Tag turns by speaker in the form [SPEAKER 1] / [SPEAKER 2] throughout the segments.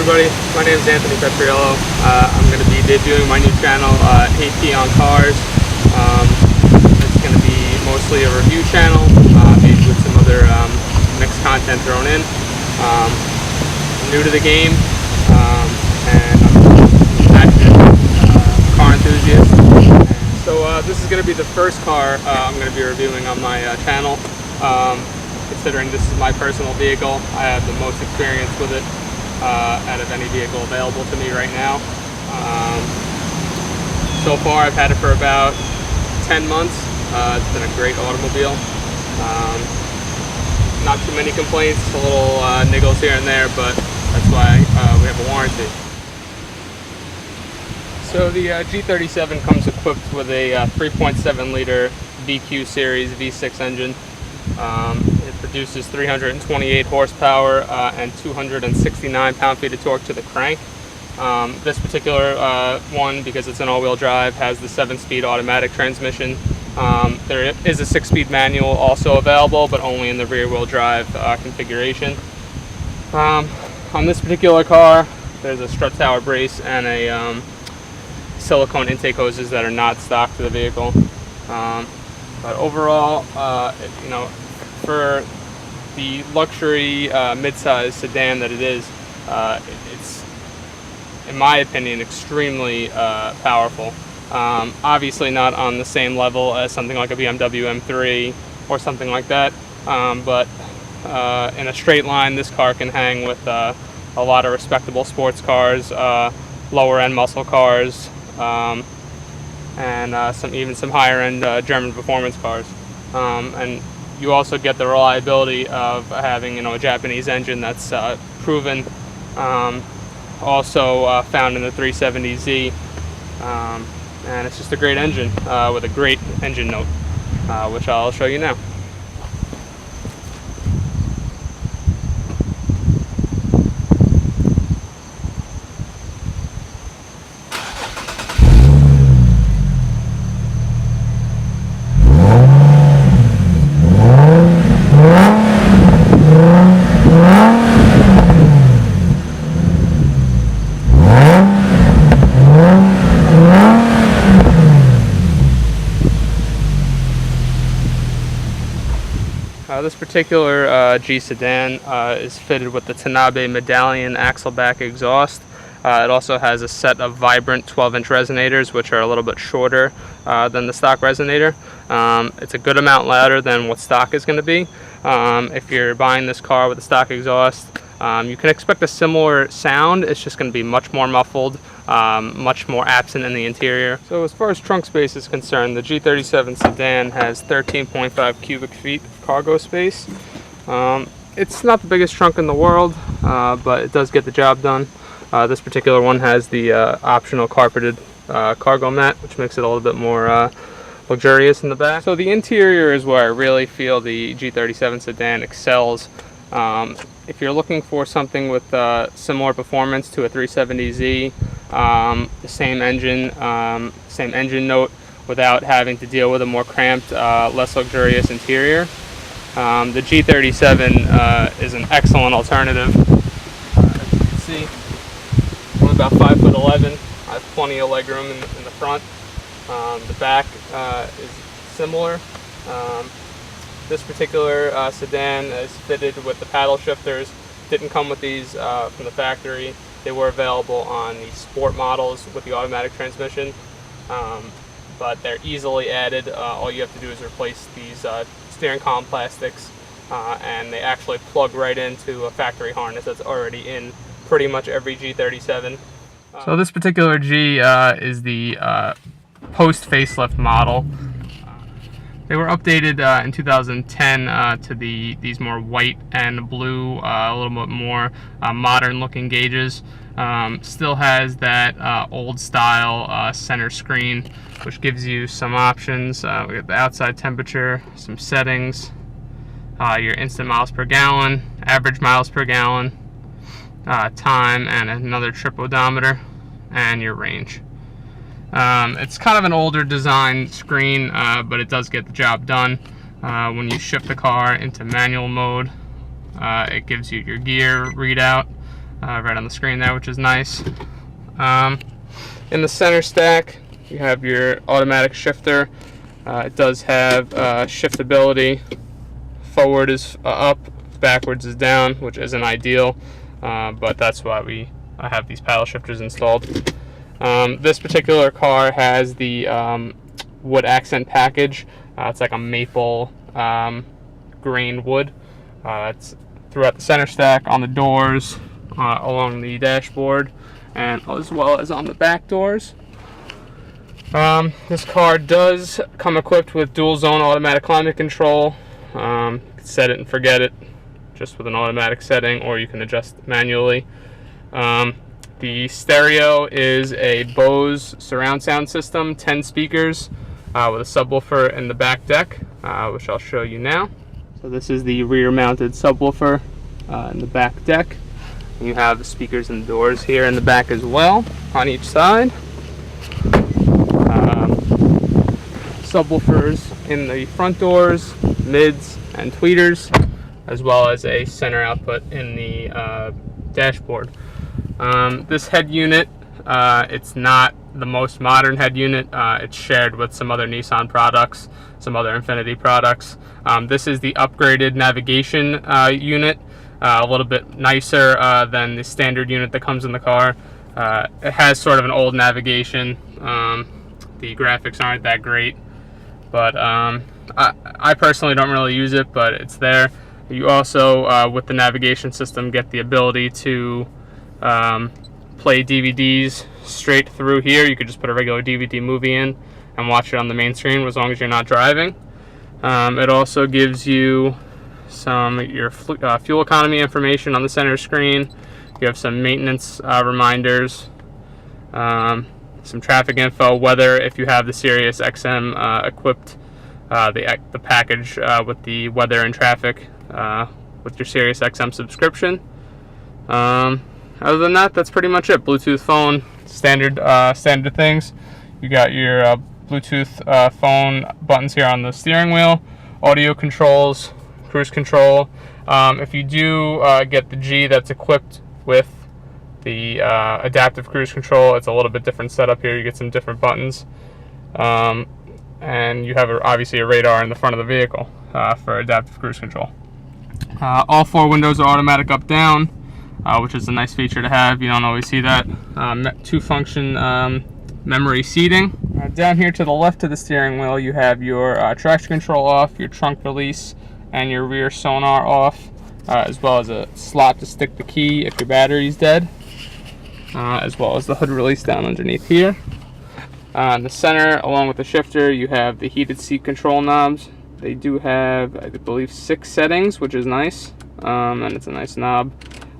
[SPEAKER 1] everybody, my name is Anthony Petriello. I'm going to be debuting my new channel, AP on Cars. It's going to be mostly a review channel, maybe with some other mixed content thrown in. I'm new to the game, and I'm a passionate car enthusiast. So this is going to be the first car I'm going to be reviewing on my channel. Considering this is my personal vehicle, I have the most experience with it out of any vehicle available to me right now. So far I've had it for about 10 months. It's been a great automobile. Not too many complaints, a little niggles here and there, but that's why we have a warranty. So the G37 comes equipped with a 3.7 liter VQ series V6 engine. It produces 328 horsepower and 269 pound-feet of torque to the crank. This particular one, because it's an all-wheel drive, has the 7-speed automatic transmission. There is a 6-speed manual also available, but only in the rear-wheel drive configuration. On this particular car, there's a strut tower brace and a silicone intake hoses that are not stock to the vehicle. But overall, for the luxury mid-size sedan that it is, it's, in my opinion, extremely powerful. Obviously not on the same level as something like a BMW M3 or something like that, but in a straight line, this car can hang with a lot of respectable sports cars, lower-end muscle cars, and even some higher-end German performance cars. And you also get the reliability of having, a Japanese engine that's proven. Also found in the 370Z, and it's just a great engine with a great engine note, which I'll show you now. This particular G sedan is fitted with the Tanabe medallion axle back exhaust. It also has a set of vibrant 12-inch resonators, which are a little bit shorter than the stock resonator. It's a good amount louder than what stock is going to be. If you're buying this car with a stock exhaust, you can expect a similar sound. It's just going to be much more muffled, much more absent in the interior. So as far as trunk space is concerned, the G37 sedan has 13.5 cubic feet of cargo space. It's not the biggest trunk in the world, but it does get the job done. This particular one has the optional carpeted cargo mat, which makes it a little bit more luxurious in the back. So the interior is where I really feel the G37 sedan excels. If you're looking for something with similar performance to a 370Z, the same engine note without having to deal with a more cramped, less luxurious interior, the G37 is an excellent alternative. As you can see, I'm about 5'11". I have plenty of leg room in the front. The back is similar. This particular sedan is fitted with the paddle shifters. Didn't come with these from the factory. They were available on the sport models with the automatic transmission, but they're easily added. All you have to do is replace these steering column plastics, and they actually plug right into a factory harness that's already in pretty much every G37. So this particular G is the post facelift model. They were updated in 2010 to these more white and blue, a little bit more modern looking gauges. Still has that old style center screen, which gives you some options. We got the outside temperature, some settings, your instant miles per gallon, average miles per gallon, time, and another trip odometer, and your range. It's kind of an older design screen, but it does get the job done. When you shift the car into manual mode, it gives you your gear readout, right on the screen there, which is nice. In the center stack, you have your automatic shifter. It does have shiftability. Forward is up, backwards is down, which isn't ideal, but that's why I have these paddle shifters installed. This particular car has the wood accent package. It's like a maple grain wood. It's throughout the center stack, on the doors, along the dashboard, and as well as on the back doors. This car does come equipped with dual zone automatic climate control. You can set it and forget it just with an automatic setting, or you can adjust manually. The stereo is a Bose surround sound system, 10 speakers with a subwoofer in the back deck, which I'll show you now. So this is the rear mounted subwoofer in the back deck. You have the speakers and doors here in the back as well on each side. Subwoofers in the front doors, mids and tweeters, as well as a center output in the dashboard. This head unit, it's not the most modern head unit. It's shared with some other Nissan products, some other Infiniti products. This is the upgraded navigation unit, a little bit nicer than the standard unit that comes in the car. It has sort of an old navigation. The graphics aren't that great, but I personally don't really use it, but it's there. You also, with the navigation system, get the ability to play DVDs straight through here. You could just put a regular DVD movie in and watch it on the main screen as long as you're not driving. It also gives you your fuel economy information on the center screen. You have some maintenance reminders, some traffic info, weather if you have the Sirius XM equipped, the package with the weather and traffic with your Sirius XM subscription. Other than that, that's pretty much it. Bluetooth phone, standard things. You got your Bluetooth phone buttons here on the steering wheel, audio controls, cruise control. If you do get the G that's equipped with the adaptive cruise control, it's a little bit different setup here. You get some different buttons, and you have obviously a radar in the front of the vehicle for adaptive cruise control. All four windows are automatic up down, which is a nice feature to have. You don't always see that. Two function memory seating. Down here to the left of the steering wheel, you have your traction control off, your trunk release, and your rear sonar off, as well as a slot to stick the key if your battery's dead, as well as the hood release down underneath here. In the center, along with the shifter, you have the heated seat control knobs. They do have, I believe, 6 settings, which is nice, and it's a nice knob.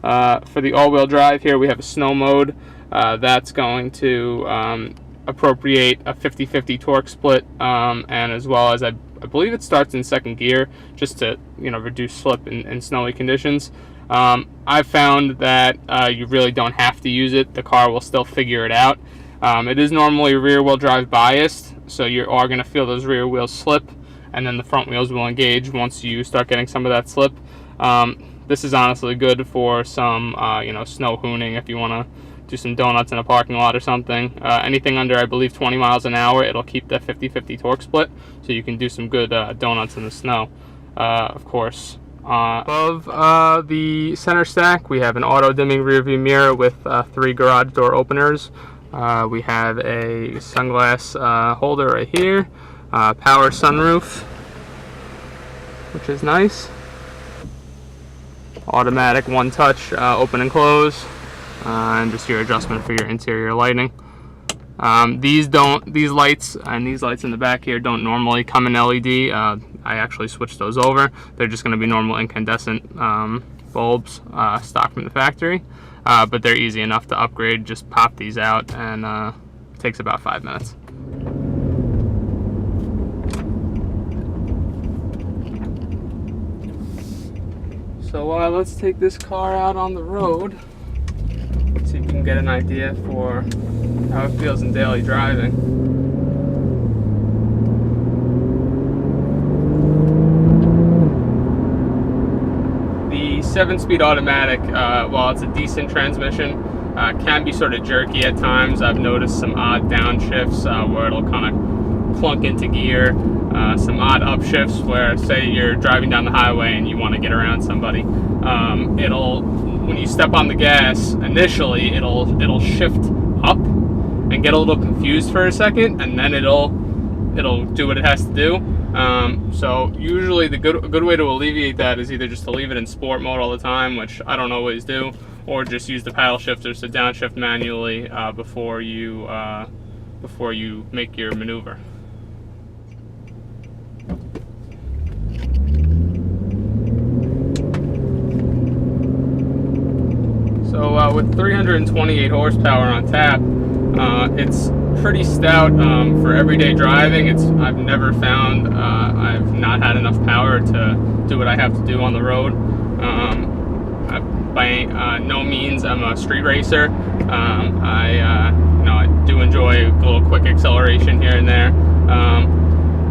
[SPEAKER 1] For the all-wheel drive here, we have a snow mode. That's going to appropriate a 50-50 torque split, and as well as I believe it starts in second gear, just to reduce slip in snowy conditions. I've found that you really don't have to use it. The car will still figure it out. It is normally rear-wheel drive biased, so you are going to feel those rear wheels slip, and then the front wheels will engage once you start getting some of that slip. This is honestly good for some snow hooning if you want to do some donuts in a parking lot or something. Anything under, I believe, 20 miles an hour, it'll keep that 50-50 torque split, so you can do some good donuts in the snow. Of course, above the center stack, we have an auto-dimming rearview mirror with 3 garage door openers. We have a sunglass holder right here, power sunroof, which is nice. Automatic one-touch open and close, and just your adjustment for your interior lighting. These lights and these lights in the back here don't normally come in LED. I actually switched those over. They're just going to be normal incandescent bulbs, stock from the factory, but they're easy enough to upgrade. Just pop these out, and it takes about 5 minutes. So let's take this car out on the road, so you can get an idea for how it feels in daily driving. The 7-speed automatic, while it's a decent transmission, can be sort of jerky at times. I've noticed some odd downshifts where it'll kind of clunk into gear, some odd upshifts where, say you're driving down the highway and you want to get around somebody, when you step on the gas initially, it'll shift up and get a little confused for a second, and then it'll do what it has to do. So usually a good way to alleviate that is either just to leave it in sport mode all the time, which I don't always do, or just use the paddle shifters to downshift manually before you make your maneuver. So with 328 horsepower on tap, it's pretty stout for everyday driving. I've never found I've not had enough power to do what I have to do on the road. By no means I'm a street racer. I do enjoy a little quick acceleration here and there.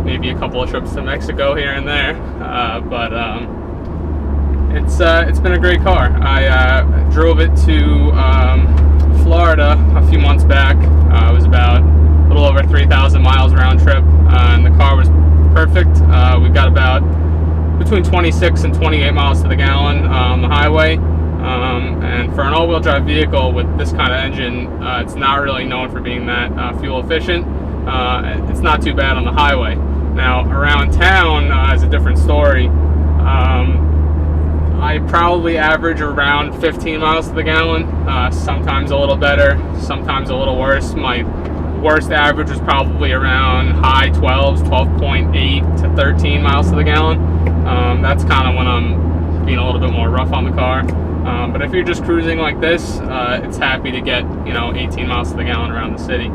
[SPEAKER 1] Maybe a couple of trips to Mexico here and there, but it's been a great car. I drove it to Florida a few months back. It was about a little over 3,000 miles round trip, and the car was perfect. We got about between 26 and 28 miles to the gallon on the highway. And for an all-wheel drive vehicle with this kind of engine, it's not really known for being that fuel efficient. It's not too bad on the highway. Now around town is a different story. I probably average around 15 miles to the gallon, sometimes a little better, sometimes a little worse. My worst average was probably around high 12s, 12.8 to 13 miles to the gallon. That's kind of when I'm being a little bit more rough on the car. But if you're just cruising like this, it's happy to get 18 miles to the gallon around the city.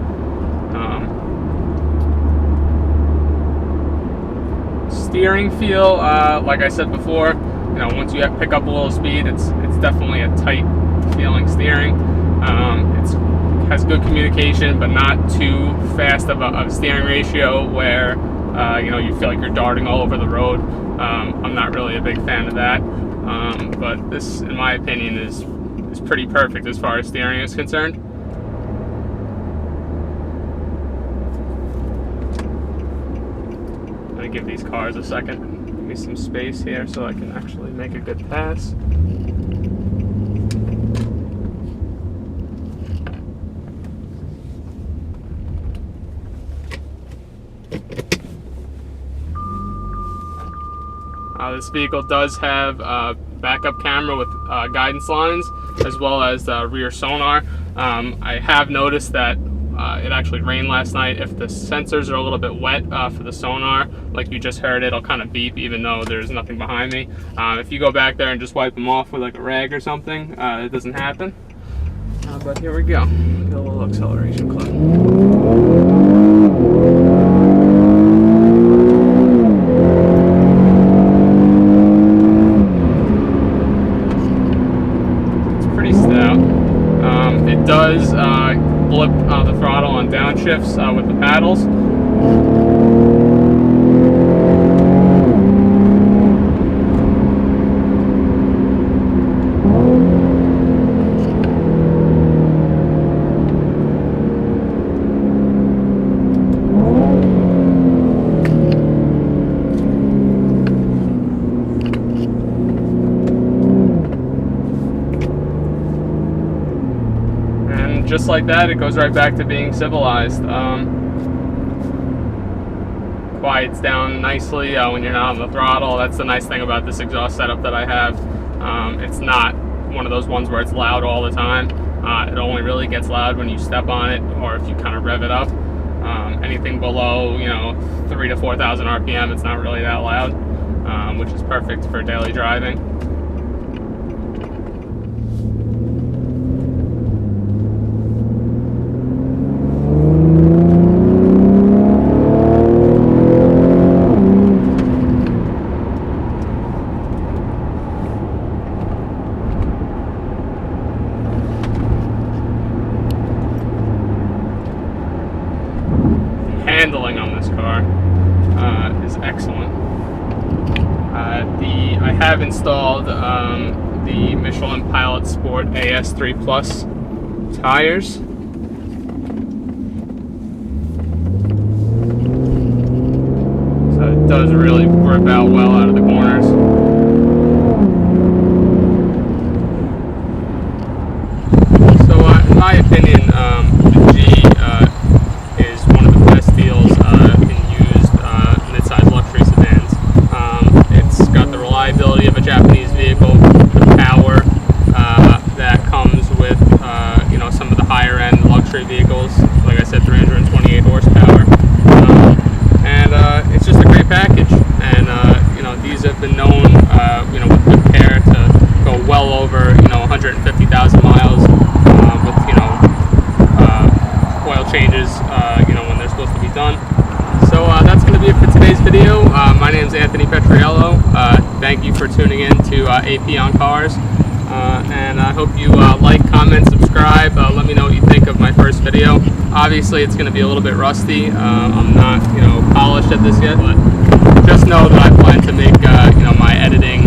[SPEAKER 1] Steering feel, like I said before, once you pick up a little speed, it's definitely a tight feeling steering. It has good communication, but not too fast of a steering ratio where you feel like you're darting all over the road. I'm not really a big fan of that, but this, in my opinion, is pretty perfect as far as steering is concerned. I'm gonna give these cars a second. Give me some space here so I can actually make a good pass. This vehicle does have a backup camera with guidance lines, as well as rear sonar. I have noticed that it actually rained last night. If the sensors are a little bit wet for the sonar, like you just heard, it'll kind of beep even though there's nothing behind me. If you go back there and just wipe them off with like a rag or something, it doesn't happen. But here we go. Get a little acceleration clip. It does blip the throttle on downshifts with the paddles. Just like that, it goes right back to being civilized. Quiets down nicely when you're not on the throttle. That's the nice thing about this exhaust setup that I have. It's not one of those ones where it's loud all the time. It only really gets loud when you step on it or if you kind of rev it up. Anything below 3,000 to 4,000 RPM, it's not really that loud, which is perfect for daily driving. Handling on this car is excellent. I have installed the Michelin Pilot Sport AS3 Plus tires. So it does really grip out well out of the corners. So in my opinion, the G is one of the best deals in used mid-size luxury sedans. It's got the reliability of a Japanese vehicle, the power that comes with some of the higher end luxury vehicles. Like I said, 328 horsepower, and it's just a great package. And these have been known, with good care, to go well over 150,000 miles with oil changes when they're supposed to be done. So that's going to be it for today's video. My name is Anthony Petriello. Thank you for tuning in to AP on Cars. And I hope you like, comment, subscribe. Let me know what you think of my first video. Obviously, it's going to be a little bit rusty. I'm not, polished at this yet, but just know that I plan to make, my editing